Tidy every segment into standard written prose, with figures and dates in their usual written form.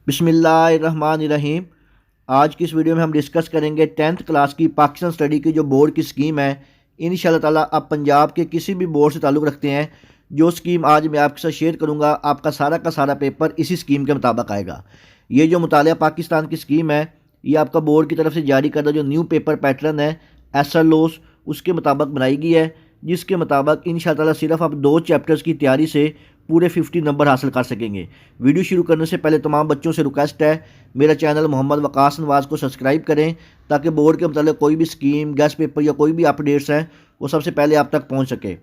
बिस्मिल्लाहिर्रहमानिर्रहीम। आज की इस वीडियो में हम डिस्कस करेंगे 10th क्लास की पाकिस्तान स्टडी की जो बोर्ड की स्कीम है। इंशाल्लाह ताला आप पंजाब के किसी भी बोर्ड से ताल्लुक़ रखते हैं, जो स्कीम आज मैं आपके साथ शेयर करूंगा, आपका सारा का सारा पेपर इसी स्कीम के मुताबिक आएगा। ये जो मुतालिया पाकिस्तान की स्कीम है, ये आपका बोर्ड की तरफ से जारी करदा जो न्यू पेपर पैटर्न है SLOs उसके मुताबिक बनाई गई है, जिसके मुताबिक इंशाल्लाह ताला सिर्फ आप 2 चैप्टर्स की तैयारी से पूरे 50 नंबर हासिल कर सकेंगे। वीडियो शुरू करने से पहले तमाम बच्चों से रिक्वेस्ट है, मेरा चैनल मोहम्मद वकास नवाज़ को सब्सक्राइब करें ताकि बोर्ड के मतलब कोई भी स्कीम, गेस्ट पेपर या कोई भी अपडेट्स हैं वो सबसे पहले आप तक पहुंच सके।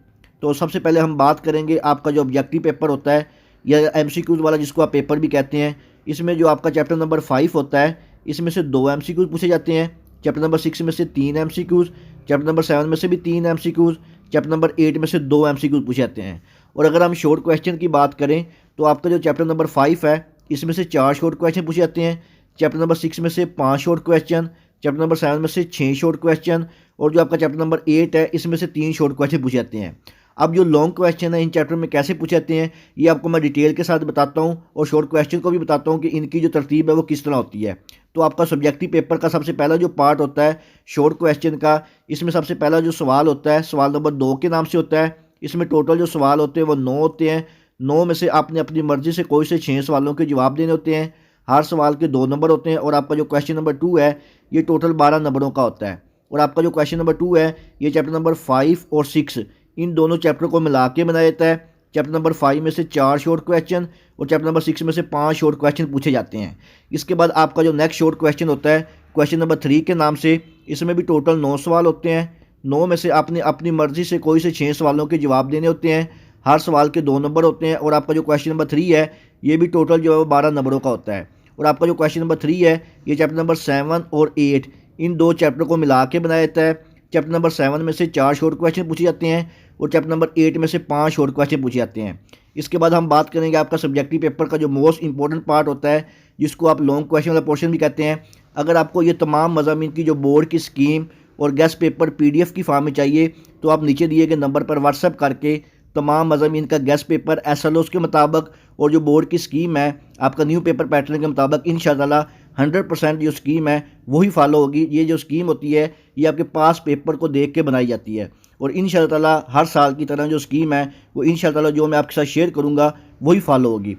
तो सबसे पहले हम बात करेंगे आपका जो ऑब्जेक्टिव पेपर होता है या MCQs वाला जिसको आप पेपर भी कहते हैं। इसमें जो आपका चैप्टर नंबर 5 होता है, इसमें से 2 MCQs पूछे जाते हैं। चैप्टर नंबर 6 में से 3 MCQs, चैप्टर नंबर 7 में से भी 3 MCQs, चैप्टर नंबर 8 में से 2 MCQs पूछे जाते हैं। और अगर हम शॉर्ट क्वेश्चन की बात करें तो आपका जो चैप्टर नंबर 5 है, इसमें से 4 शॉर्ट क्वेश्चन पूछे जाते हैं। चैप्टर नंबर 6 में से 5 शॉर्ट क्वेश्चन, चैप्टर नंबर 7 में से 6 शॉर्ट क्वेश्चन, और जो आपका चैप्टर नंबर 8 है, इसमें से 3 शॉर्ट क्वेश्चन पूछे जाते हैं। अब जो लॉन्ग क्वेश्चन है इन चैप्टर में कैसे पूछे जाते हैं, ये आपको मैं डिटेल के साथ बताता हूँ, और शॉर्ट क्वेश्चन को भी बताता हूँ कि इनकी जो तरतीब है वो किस तरह होती है। तो आपका सब्जेक्टिव पेपर का सबसे पहला जो पार्ट होता है शॉर्ट क्वेश्चन का, इसमें सबसे पहला जो सवाल होता है सवाल नंबर 2 के नाम से होता है। इसमें टोटल जो सवाल होते हैं वो 9 होते हैं। 9 में से आपने अपनी मर्जी से कोई से 6 सवालों के जवाब देने होते हैं। हर सवाल के 2 नंबर होते हैं। और आपका जो क्वेश्चन नंबर 2 है ये टोटल 12 नंबरों का होता है। और आपका जो क्वेश्चन नंबर 2 है ये चैप्टर नंबर 5 और 6 इन दोनों चैप्टर को मिला के बनाया जाता है। चैप्टर नंबर 5 में से 4 शॉर्ट क्वेश्चन और चैप्टर नंबर 6 में से 5 शॉर्ट क्वेश्चन पूछे जाते हैं। इसके बाद आपका जो नेक्स्ट शॉर्ट क्वेश्चन होता है क्वेश्चन नंबर 3 के नाम से, इसमें भी टोटल 9 सवाल होते हैं। 9 में से आपने अपनी मर्जी से कोई से 6 सवालों के जवाब देने होते हैं। हर सवाल के 2 नंबर होते हैं। और आपका जो क्वेश्चन नंबर 3 है ये भी टोटल जो है वो 12 नंबरों का होता है। और आपका जो क्वेश्चन नंबर 3 है ये चैप्टर नंबर 7 और 8 इन 2 चैप्टर को मिला के बनाया जाता है। चैप्टर नंबर 7 में से 4 शॉर्ट क्वेश्चन पूछे जाते हैं और चैप्टर नंबर 8 में से 5 शॉर्ट क्वेश्चन पूछे जाते हैं। इसके बाद हम बात करेंगे आपका सब्जेक्टिव पेपर का जो मोस्ट इंपॉर्टेंट पार्ट होता है, जिसको आप लॉन्ग क्वेश्चन वाला पोर्शन भी कहते हैं। अगर आपको ये तमाम मज़ामीन की जो बोर्ड की स्कीम और गेस्ट पेपर PDF की फॉर्म में चाहिए तो आप नीचे दिए गए नंबर पर व्हाट्सएप करके तमाम मज़ामीन का गेस्ट पेपर SLOs के मुताबिक और जो बोर्ड की स्कीम है आपका न्यू पेपर पैटर्न के मुताबिक इंशाअल्लाह 100% जो स्कीम है वही फॉलो होगी। ये जो स्कीम होती है ये आपके पास पेपर को देख के बनाई जाती है। और इंशाअल्लाह ताला हर साल की तरह जो स्कीम है वो इंशाअल्लाह ताला जो मैं आपके साथ शेयर करूँगा वही फॉलो होगी।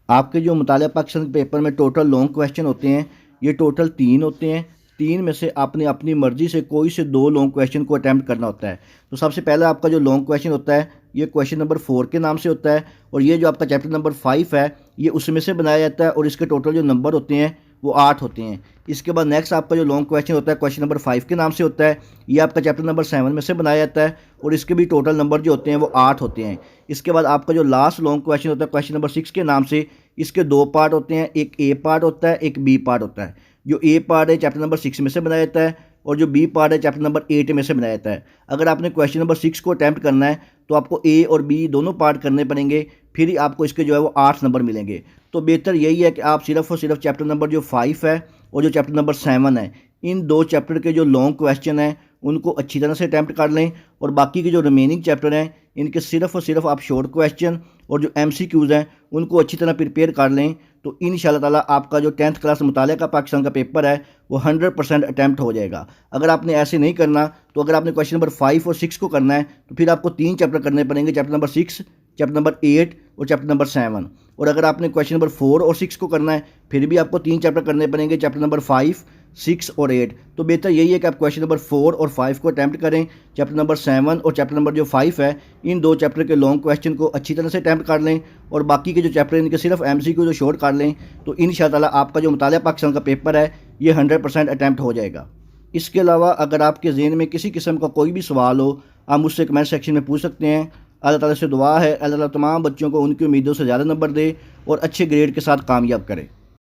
आपके जो मुतालिया पाकिस्तान के पेपर में टोटल लॉन्ग क्वेश्चन होते हैं ये टोटल 3 होते हैं। 3 में से आपने अपनी मर्जी से कोई से 2 लॉन्ग क्वेश्चन को अटैम्प्ट करना होता है। तो सबसे पहला आपका जो लॉन्ग क्वेश्चन होता है ये क्वेश्चन नंबर 4 के नाम से होता है। और ये जो आपका चैप्टर नंबर 5 है ये उसमें से बनाया जाता है और इसके टोटल जो नंबर होते हैं वो 8 होते हैं। इसके बाद नेक्स्ट आपका जो लॉन्ग क्वेश्चन होता है क्वेश्चन नंबर 5 के नाम से होता है। ये आपका चैप्टर नंबर 7 में से बनाया जाता है और इसके भी टोटल नंबर जो होते हैं वो 8 होते हैं। इसके बाद आपका जो लास्ट लॉन्ग क्वेश्चन होता है क्वेश्चन नंबर 6 के नाम से, इसके 2 पार्ट होते हैं, एक A पार्ट होता है, एक B पार्ट होता है। जो A पार्ट है चैप्टर नंबर 6 में से बनाया जाता है और जो B पार्ट है चैप्टर नंबर 8 में से बनाया जाता है। अगर आपने क्वेश्चन नंबर 6 को अटैम्प्ट करना है तो आपको A और B दोनों पार्ट करने पड़ेंगे, फिर ही आपको इसके जो है वो 8 नंबर मिलेंगे। तो बेहतर यही है कि आप सिर्फ और सिर्फ चैप्टर नंबर जो 5 है और जो चैप्टर नंबर 7 है इन 2 चैप्टर के जो लॉन्ग क्वेश्चन हैं उनको अच्छी तरह से अटैम्प्ट कर लें। और बाकी के जो रिमेनिंग चैप्टर हैं इनके सिर्फ और सिर्फ आप शॉर्ट क्वेश्चन और जो MCQs हैं उनको अच्छी तरह प्रिपेयर कर लें। तो इंशाअल्लाह ताला आपका जो 10th क्लास मुतालिया का पाकिस्तान का पेपर है वो 100% अटैम्प्ट हो जाएगा। अगर आपने ऐसे नहीं करना तो अगर आपने क्वेश्चन नंबर 5 और 6 को करना है तो फिर आपको 3 चैप्टर करने पड़ेंगे, चैप्टर नंबर 6, चैप्टर नंबर 8 और चैप्टर नंबर 7। और अगर आपने क्वेश्चन नंबर 4 और 6 को करना है फिर भी आपको 3 चैप्टर करने पड़ेंगे, चैप्टर नंबर 5, 6 और 8। तो बेहतर यही है कि आप क्वेश्चन नंबर 4 और 5 को अटैम्प्ट करें। चैप्टर नंबर 7 और चैप्टर नंबर जो 5 है इन 2 चैप्टर के लॉन्ग क्वेश्चन को अच्छी तरह से अटैम्प्ट कर लें और बाकी के जो चैप्टर इनके सिर्फ MCQ जो शॉर्ट कर लें। तो इंशाअल्लाह ताला आपका जो मुतालिया पाकिस्तान का पेपर है ये 100% अटैम्प्ट हो जाएगा। इसके अलावा अगर आपके ज़हन में किसी किस्म का कोई भी सवाल हो आप मुझसे कमेंट सेक्शन में पूछ सकते हैं। अल्लाह ताला से दुआ है अल्लाह ताला तमाम बच्चों को उनकी उम्मीदों से ज़्यादा नंबर दे और अच्छे ग्रेड के साथ कामयाब करे।